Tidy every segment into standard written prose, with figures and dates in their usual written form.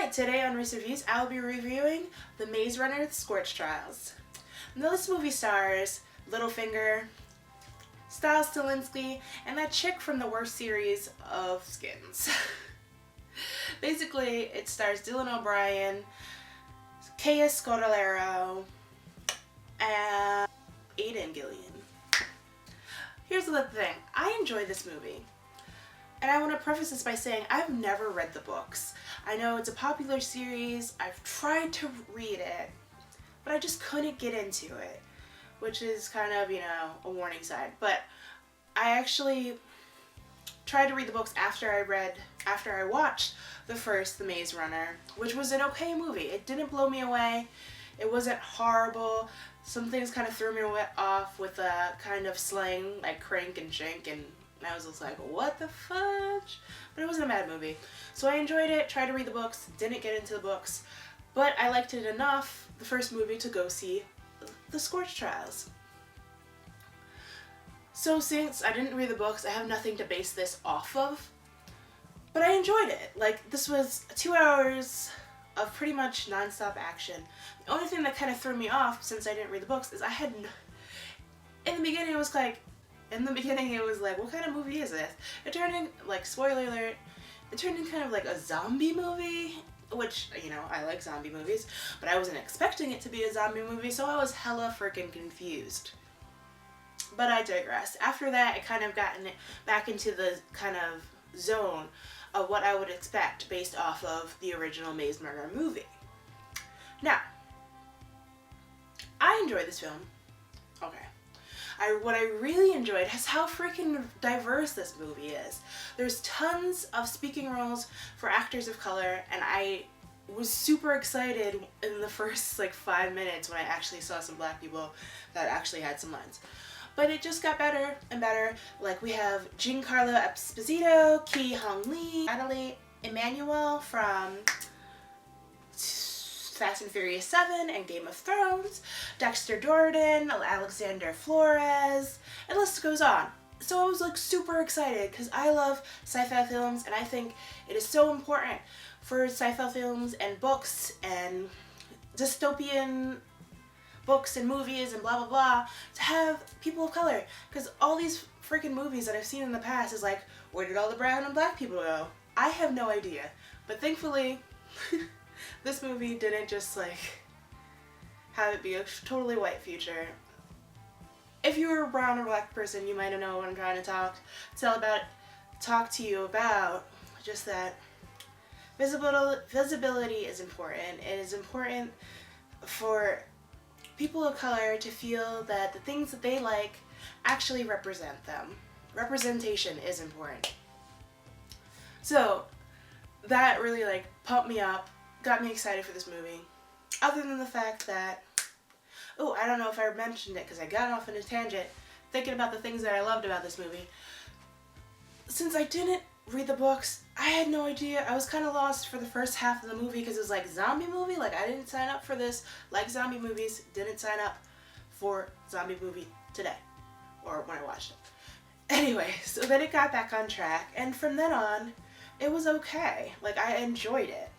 Alright, today on Reese Reviews, I'll be reviewing The Maze Runner: Scorch Trials. Now this movie stars Littlefinger, Stiles Stilinski, and that chick from the worst series of Skins. Basically, it stars Dylan O'Brien, Kaya Scodelario, and Aidan Gillen. Here's the thing, I enjoy this movie. And I want to preface this by saying I've never read the books. I know it's a popular series, I've tried to read it, but I just couldn't get into it, which is kind of, you know, a warning sign. But I actually tried to read the books after I watched the first The Maze Runner, which was an okay movie. It didn't blow me away, it wasn't horrible. Some things kind of threw me off with a kind of slang like crank and shank, and I was just like, what the fudge? But it wasn't a bad movie. So I enjoyed it, tried to read the books, didn't get into the books, but I liked it enough, the first movie, to go see the Scorch Trials. So since I didn't read the books, I have nothing to base this off of, but I enjoyed it. Like, this was 2 hours of pretty much non-stop action. The only thing that kind of threw me off, since I didn't read the books, is in the beginning it was like, what kind of movie is this? It turned in, like, spoiler alert, it turned in kind of like a zombie movie, which, you know, I like zombie movies, but I wasn't expecting it to be a zombie movie, so I was hella freaking confused. But I digress. After that, I kind of gotten back into the kind of zone of what I would expect based off of the original Maze Runner movie. Now, I enjoyed this film. Okay. What I really enjoyed is how freaking diverse this movie is. There's tons of speaking roles for actors of color, and I was super excited in the first like 5 minutes when I actually saw some black people that actually had some lines. But it just got better and better. Like, we have Giancarlo Esposito, Ki Hong Lee, Natalie Emmanuel from Fast and Furious 7 and Game of Thrones, Dexter Jordan, Alexander Flores, and the list goes on. So I was like super excited because I love sci-fi films, and I think it is so important for sci-fi films and books and dystopian books and movies and blah blah blah to have people of color, because all these freaking movies that I've seen in the past is like, where did all the brown and black people go? I have no idea, but thankfully this movie didn't just like have it be a totally white future. If you were a brown or black person, you might know what I'm trying to talk to you about. Just that visibility is important. It is important for people of color to feel that the things that they like actually represent them. Representation is important. So that really like pumped me up, got me excited for this movie. Other than the fact that, oh, I don't know if I mentioned it because I got off on a tangent thinking about the things that I loved about this movie. Since I didn't read the books, I had no idea. I was kind of lost for the first half of the movie because it was like zombie movie. Like, I didn't sign up for this. Like zombie movies, didn't sign up for zombie movie today or when I watched it. Anyway, so then it got back on track, and from then on, it was okay. Like, I enjoyed it.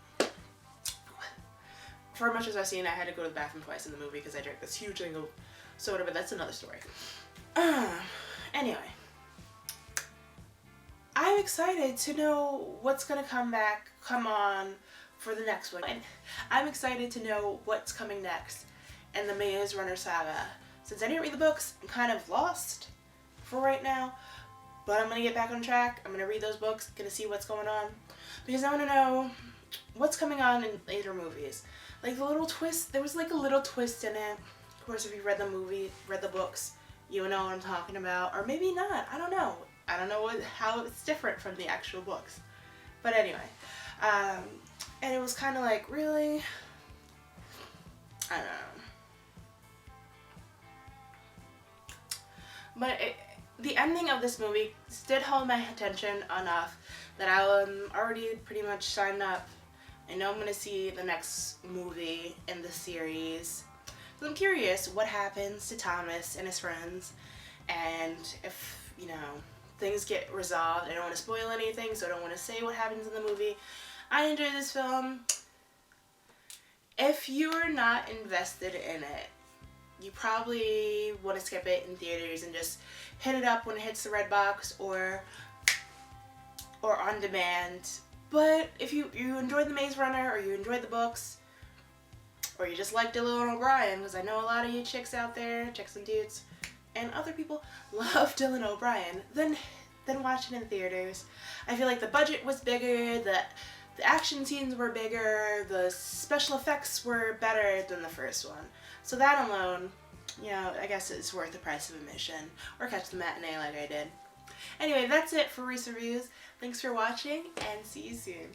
For as much as I've seen, I had to go to the bathroom twice in the movie because I drank this huge thing of soda, but that's another story. Anyway, I'm excited to know what's gonna come on for the next one. I'm excited to know what's coming next in the Maze Runner saga. Since I didn't read the books, I'm kind of lost for right now, but I'm gonna get back on track. I'm gonna read those books, gonna see what's going on, because I wanna know what's coming on in later movies. Like the little twist, there was like a little twist in it. Of course, if you read the books, you know what I'm talking about, or maybe not, I don't know. I don't know how it's different from the actual books. But anyway, and it was kind of like, really? I don't know. But the ending of this movie did hold my attention enough that I'm already pretty much signed up. I know I'm going to see the next movie in the series. So I'm curious what happens to Thomas and his friends, and if, you know, things get resolved. I don't want to spoil anything, so I don't want to say what happens in the movie. I enjoyed this film. If you're not invested in it, you probably want to skip it in theaters and just hit it up when it hits the red box or on demand. But if you enjoyed The Maze Runner, or you enjoyed the books, or you just like Dylan O'Brien, because I know a lot of you chicks out there, chicks and dudes, and other people love Dylan O'Brien, then watch it in theaters. I feel like the budget was bigger, the action scenes were bigger, the special effects were better than the first one. So that alone, you know, I guess it's worth the price of admission, or catch the matinee like I did. Anyway, that's it for Reese Reviews. Thanks for watching, and see you soon.